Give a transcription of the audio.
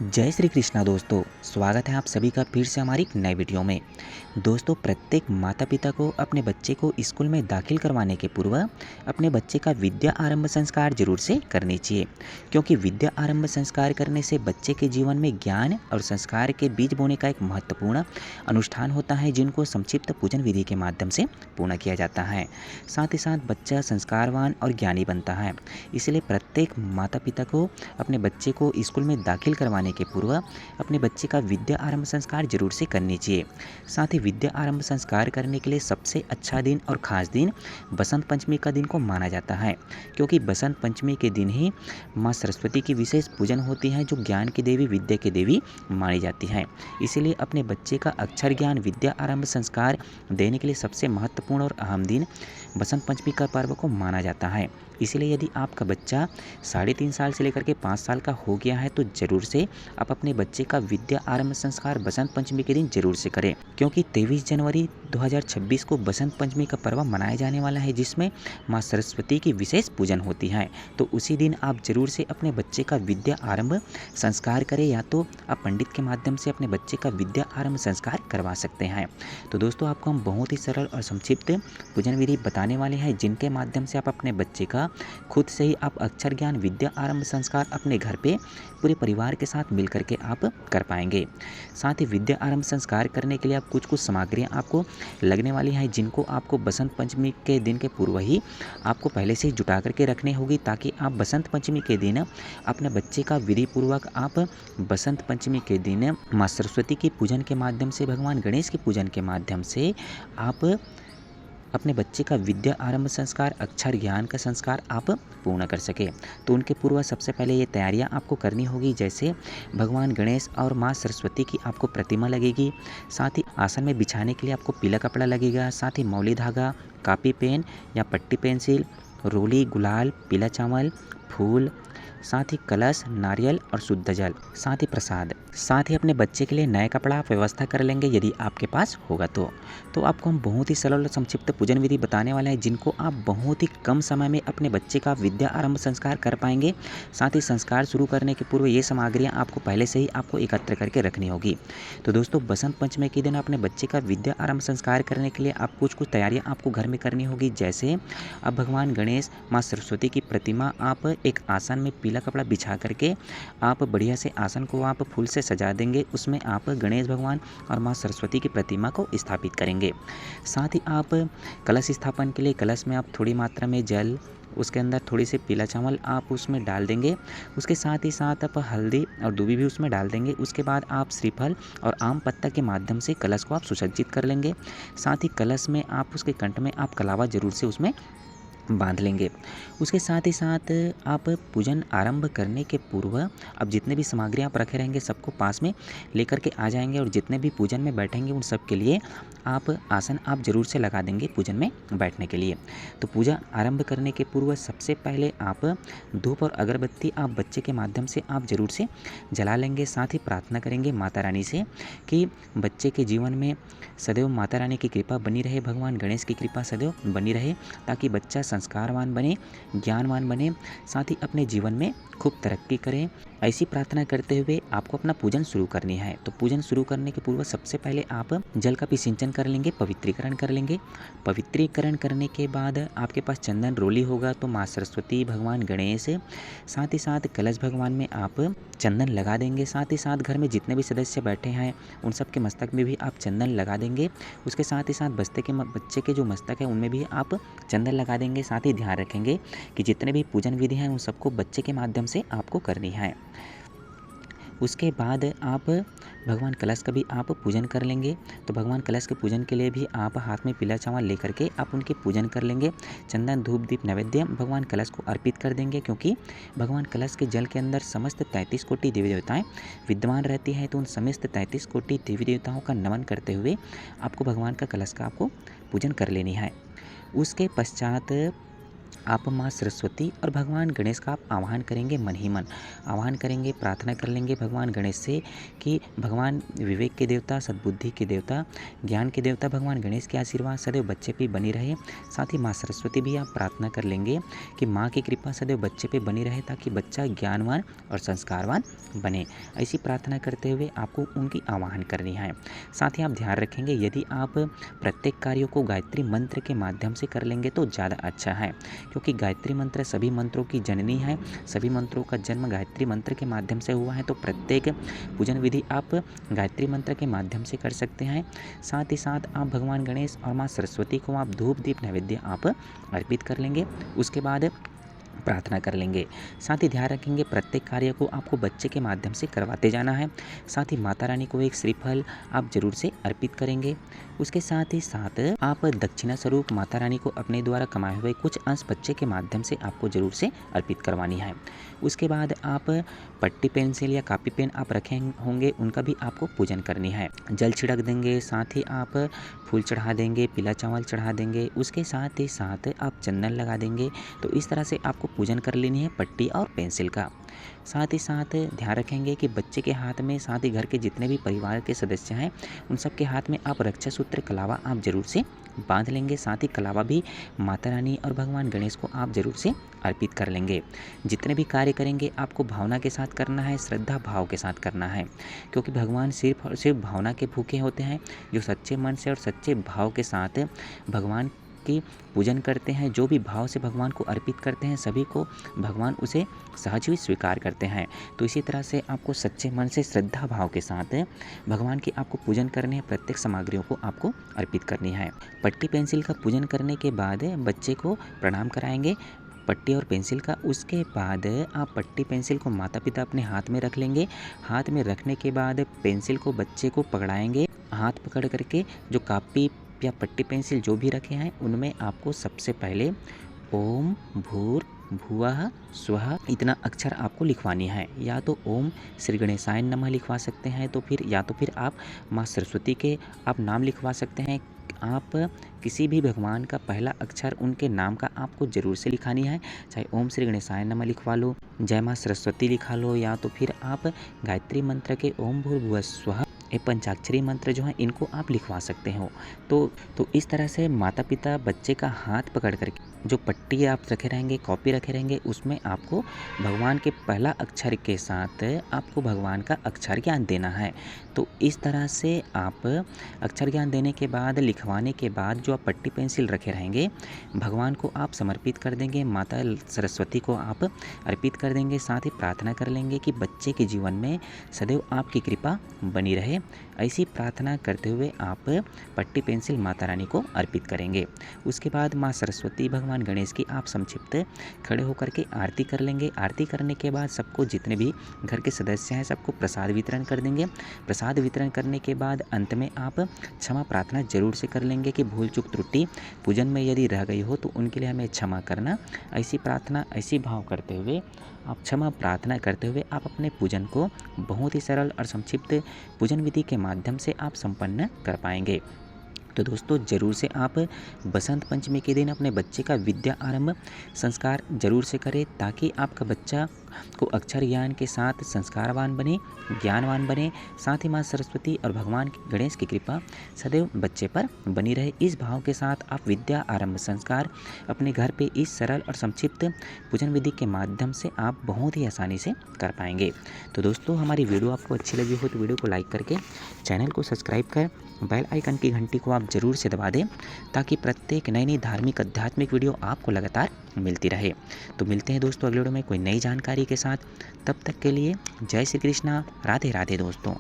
जय श्री कृष्णा दोस्तों, स्वागत है आप सभी का फिर से हमारी एक नई वीडियो में। दोस्तों, प्रत्येक माता पिता को अपने बच्चे को स्कूल में दाखिल करवाने के पूर्व अपने बच्चे का विद्या आरंभ संस्कार जरूर से करनी चाहिए, क्योंकि विद्या आरंभ संस्कार करने से बच्चे के जीवन में ज्ञान और संस्कार के बीज बोने का एक महत्वपूर्ण अनुष्ठान होता है, जिनको संक्षिप्त पूजन विधि के माध्यम से पूर्ण किया जाता है। साथ ही साथ बच्चा संस्कारवान और ज्ञानी बनता है। इसलिए प्रत्येक माता पिता को अपने बच्चे को स्कूल में दाखिल करवाने के पूर्व अपने बच्चे का विद्या आरंभ संस्कार जरूर से करनी चाहिए। साथ ही विद्या आरंभ संस्कार करने के लिए सबसे अच्छा दिन और खास दिन बसंत पंचमी का दिन को माना जाता है, क्योंकि बसंत पंचमी के दिन ही माँ सरस्वती की विशेष पूजन होती है, जो ज्ञान की देवी, विद्या की देवी मानी जाती है। इसीलिए अपने बच्चे का अक्षर ज्ञान विद्या आरंभ संस्कार देने के लिए सबसे महत्वपूर्ण और अहम दिन बसंत पंचमी का पर्व को माना जाता है। इसीलिए यदि आपका बच्चा 3.5 साल से लेकर के 5 साल का हो गया है तो ज़रूर से आप अपने बच्चे का विद्या आरंभ संस्कार बसंत पंचमी के दिन जरूर से करें, क्योंकि 23 जनवरी 2026 को बसंत पंचमी का पर्व मनाया जाने वाला है, जिसमें माँ सरस्वती की विशेष पूजन होती है। तो उसी दिन आप जरूर से अपने बच्चे का विद्या आरंभ संस्कार करें, या तो आप पंडित के माध्यम से अपने बच्चे का विद्या आरंभ संस्कार करवा सकते हैं। तो दोस्तों, आपको हम बहुत ही सरल और संक्षिप्त पूजन विधि बताने वाले हैं, जिनके माध्यम से आप अपने बच्चे का खुद से ही आप अक्षर ज्ञान विद्या आरंभ संस्कार अपने घर पे पूरे परिवार के साथ मिलकर के आप कर पाएंगे। साथ ही विद्या आरंभ संस्कार करने के लिए आप कुछ सामग्रियां आपको लगने वाली हैं, जिनको आपको बसंत पंचमी के दिन के पूर्व ही आपको पहले से ही जुटा करके रखनी होगी, ताकि आप बसंत पंचमी के दिन अपने बच्चे का विधि पूर्वक आप बसंत पंचमी के दिन माँ सरस्वती की पूजन के माध्यम से, भगवान गणेश की पूजन के माध्यम से आप अपने बच्चे का विद्या आरंभ संस्कार, अक्षर ज्ञान का संस्कार आप पूर्ण कर सके। तो उनके पूर्व सबसे पहले ये तैयारियां आपको करनी होगी, जैसे भगवान गणेश और माँ सरस्वती की आपको प्रतिमा लगेगी। साथ ही आसन में बिछाने के लिए आपको पीला कपड़ा लगेगा। साथ ही मौली धागा, कापी पेन या पट्टी पेंसिल, रोली, गुलाल, पीला चावल, फूल, साथ ही कलश, नारियल और शुद्ध जल, साथ ही प्रसाद। साथ ही अपने बच्चे के लिए नया कपड़ा आप व्यवस्था कर लेंगे, यदि आपके पास होगा तो आपको हम बहुत ही सरल और संक्षिप्त पूजन विधि बताने वाले हैं, जिनको आप बहुत ही कम समय में अपने बच्चे का विद्या आरंभ संस्कार कर पाएंगे। साथ ही संस्कार शुरू करने के पूर्व ये सामग्रियाँ आपको पहले से ही आपको एकत्र करके रखनी होगी। तो दोस्तों, बसंत पंचमी के दिन अपने बच्चे का विद्या आरंभ संस्कार करने के लिए आप कुछ तैयारियाँ आपको घर में करनी होगी, जैसे अब भगवान गणेश, माँ सरस्वती की प्रतिमा आप एक आसन में पीला कपड़ा बिछा करके आप बढ़िया से आसन को आप फूल से सजा देंगे। उसमें आप गणेश भगवान और माँ सरस्वती की प्रतिमा को स्थापित करेंगे। साथ ही आप कलश स्थापन के लिए कलश में आप थोड़ी मात्रा में जल, उसके अंदर थोड़ी सी पीला चावल आप उसमें डाल देंगे। उसके साथ ही साथ आप हल्दी और दूबी भी उसमें डाल देंगे। उसके बाद आप श्रीफल और आम पत्ता के माध्यम से कलश को आप सुसज्जित कर लेंगे। साथ ही कलश में आप उसके कंठ में आप कलावा जरूर से उसमें बांध लेंगे। उसके साथ ही साथ आप पूजन आरंभ करने के पूर्व अब जितने भी सामग्री आप रखे रहेंगे सबको पास में लेकर के आ जाएंगे, और जितने भी पूजन में बैठेंगे उन सब के लिए आप आसन आप जरूर से लगा देंगे पूजन में बैठने के लिए। तो पूजा आरंभ करने के पूर्व सबसे पहले आप धूप और अगरबत्ती आप बच्चे के माध्यम से आप जरूर से जला लेंगे। साथ ही प्रार्थना करेंगे माता रानी से कि बच्चे के जीवन में सदैव माता रानी की कृपा बनी रहे, भगवान गणेश की कृपा सदैव बनी रहे, ताकि बच्चा संस्कारवान बने, ज्ञानवान बने, साथ ही अपने जीवन में खूब तरक्की करें। ऐसी प्रार्थना करते हुए आपको अपना पूजन शुरू करनी है। तो पूजन शुरू करने के पूर्व सबसे पहले आप जल का सिंचन कर लेंगे, पवित्रीकरण कर लेंगे। पवित्रीकरण करने के बाद आपके पास चंदन रोली होगा, तो माँ सरस्वती, भगवान गणेश, साथ ही साथ कलश भगवान में आप चंदन लगा देंगे। साथ ही साथ घर में जितने भी सदस्य बैठे हैं उन सब के मस्तक में भी आप चंदन लगा देंगे। उसके साथ ही साथ बच्चे के जो मस्तक है उनमें भी आप चंदन लगा देंगे। साथ ही ध्यान रखेंगे कि जितने भी पूजन विधि हैं उन सबको बच्चे के माध्यम से आपको करनी है। उसके बाद आप भगवान कलश का भी आप पूजन कर लेंगे। तो भगवान कलश के पूजन के लिए भी आप हाथ में पीला चावल लेकर के आप उनके पूजन कर लेंगे। चंदन, धूप, दीप, नैवेद्य भगवान कलश को अर्पित कर देंगे, क्योंकि भगवान कलश के जल के अंदर समस्त 33 कोटि देवी देवताएं विद्यमान रहती हैं। तो उन समस्त 33 कोटि देवी देवताओं का नमन करते हुए आपको भगवान का कलश का आपको पूजन कर लेनी है। उसके पश्चात आप माँ सरस्वती और भगवान गणेश का आप आह्वान करेंगे मन ही मन। आह्वान करेंगे, प्रार्थना कर लेंगे भगवान गणेश से कि भगवान विवेक के देवता, सद्बुद्धि के देवता, ज्ञान के देवता भगवान गणेश के आशीर्वाद सदैव बच्चे पे बनी रहे। साथ ही माँ सरस्वती भी आप प्रार्थना कर लेंगे कि माँ की कृपा सदैव बच्चे पे बनी रहे ताकि बच्चा ज्ञानवान और संस्कारवान बने। ऐसी प्रार्थना करते हुए आपको उनकी आह्वान करनी है। साथ ही आप ध्यान रखेंगे, यदि आप प्रत्येक कार्यों को गायत्री मंत्र के माध्यम से कर लेंगे तो ज़्यादा अच्छा है, क्योंकि गायत्री मंत्र सभी मंत्रों की जननी है। सभी मंत्रों का जन्म गायत्री मंत्र के माध्यम से हुआ है, तो प्रत्येक पूजन विधि आप गायत्री मंत्र के माध्यम से कर सकते हैं। साथ ही साथ आप भगवान गणेश और माँ सरस्वती को आप धूप दीप नैवेद्य आप अर्पित कर लेंगे। उसके बाद प्रार्थना कर लेंगे। साथ ही ध्यान रखेंगे, प्रत्येक कार्य को आपको बच्चे के माध्यम से करवाते जाना है। साथ ही माता रानी को एक श्रीफल आप जरूर से अर्पित करेंगे। उसके साथ ही साथ आप दक्षिणा स्वरूप माता रानी को अपने द्वारा कमाए हुए कुछ अंश बच्चे के माध्यम से आपको जरूर से अर्पित करवानी है। उसके बाद आप पट्टी पेंसिल या कॉपी पेन आप रखे होंगे, उनका भी आपको पूजन करनी है। जल छिड़क देंगे, साथ ही आप फूल चढ़ा देंगे, पीला चावल चढ़ा देंगे। उसके साथ ही साथ आप चंदन लगा देंगे। तो इस तरह से आपको पूजन कर लेनी है पट्टी और पेंसिल का। साथ ही साथ ध्यान रखेंगे कि बच्चे के हाथ में, साथ ही घर के जितने भी परिवार के सदस्य हैं, उन सब के हाथ में आप रक्षा सूत्र कलावा आप जरूर से बांध लेंगे। साथ ही कलावा भी माता रानी और भगवान गणेश को आप जरूर से अर्पित कर लेंगे। जितने भी कार्य करेंगे आपको भावना के साथ करना है, श्रद्धा भाव के साथ करना है, क्योंकि भगवान सिर्फ और सिर्फ भावना के भूखे होते हैं। जो सच्चे मन से और सच्चे भाव के साथ भगवान की पूजन करते हैं, जो भी भाव से भगवान को अर्पित करते हैं, सभी को भगवान उसे सहज ही स्वीकार करते हैं। तो इसी तरह से आपको सच्चे मन से श्रद्धा भाव के साथ भगवान की आपको पूजन करनी है, प्रत्येक सामग्रियों को आपको अर्पित करनी है। पट्टी पेंसिल का पूजन करने के बाद बच्चे को प्रणाम कराएंगे, पट्टी और पेंसिल का। उसके बाद आप पट्टी पेंसिल को माता पिता अपने हाथ में रख लेंगे। हाथ में रखने के बाद पेंसिल को बच्चे को पकड़ाएंगे। हाथ पकड़ करके जो कॉपी या पट्टी पेंसिल जो भी रखे हैं, उनमें आपको सबसे पहले ओम भूर भुवः स्वः इतना अक्षर आपको लिखवानी है। या तो ओम श्री गणेशाय नमः लिखवा सकते हैं, तो फिर आप माँ सरस्वती के आप नाम लिखवा सकते हैं। आप किसी भी भगवान का पहला अक्षर उनके नाम का आपको जरूर से लिखानी है। चाहे ओम श्री गणेशाय नमः लिखवा लो, जय माँ सरस्वती लिखा लो, या तो फिर आप गायत्री मंत्र के ओम भूर्भुवः स्वः ये पंचाक्षरी मंत्र जो है इनको आप लिखवा सकते हो। तो इस तरह से माता पिता बच्चे का हाथ पकड़ करके जो पट्टी आप रखे रहेंगे, कॉपी रखे रहेंगे, उसमें आपको भगवान के पहला अक्षर के साथ आपको भगवान का अक्षर ज्ञान देना है। तो इस तरह से आप अक्षर ज्ञान देने के बाद, लिखवाने के बाद जो आप पट्टी पेंसिल रखे रहेंगे, भगवान को आप समर्पित कर देंगे, माता सरस्वती को आप अर्पित कर देंगे। साथ ही प्रार्थना कर लेंगे कि बच्चे के जीवन में सदैव आपकी कृपा बनी रहे। ऐसी प्रार्थना करते हुए आप पट्टी पेंसिल माता रानी को अर्पित करेंगे। उसके बाद माँ सरस्वती भगवान गणेश की आप संक्षिप्त खड़े होकर के आरती कर लेंगे। आरती करने के बाद सबको, जितने भी घर के सदस्य हैं, सबको प्रसाद वितरण कर देंगे। प्रसाद वितरण करने के बाद अंत में आप क्षमा प्रार्थना जरूर से कर लेंगे कि भूल चूक त्रुटि पूजन में यदि रह गई हो तो उनके लिए हमें क्षमा करना। ऐसी प्रार्थना, ऐसी भाव करते हुए आप क्षमा प्रार्थना करते हुए आप अपने पूजन को बहुत ही सरल और संक्षिप्त पूजन विधि के माध्यम से आप संपन्न कर पाएंगे। तो दोस्तों, ज़रूर से आप बसंत पंचमी के दिन अपने बच्चे का विद्या आरंभ संस्कार जरूर से करें, ताकि आपका बच्चा को अक्षर ज्ञान के साथ संस्कारवान बने, ज्ञानवान बने। साथ ही माँ सरस्वती और भगवान गणेश की कृपा सदैव बच्चे पर बनी रहे। इस भाव के साथ आप विद्या आरंभ संस्कार अपने घर पे इस सरल और संक्षिप्त पूजन विधि के माध्यम से आप बहुत ही आसानी से कर पाएंगे। तो दोस्तों, हमारी वीडियो आपको अच्छी लगी हो तो वीडियो को लाइक करके चैनल को सब्सक्राइब कर बेल आइकन की घंटी को आप जरूर से दबा दें, ताकि प्रत्येक नई नई धार्मिक आध्यात्मिक वीडियो आपको लगातार मिलती रहे। तो मिलते हैं दोस्तों अगले वीडियो में कोई नई जानकारी के साथ। तब तक के लिए जय श्री कृष्णा, राधे राधे दोस्तों।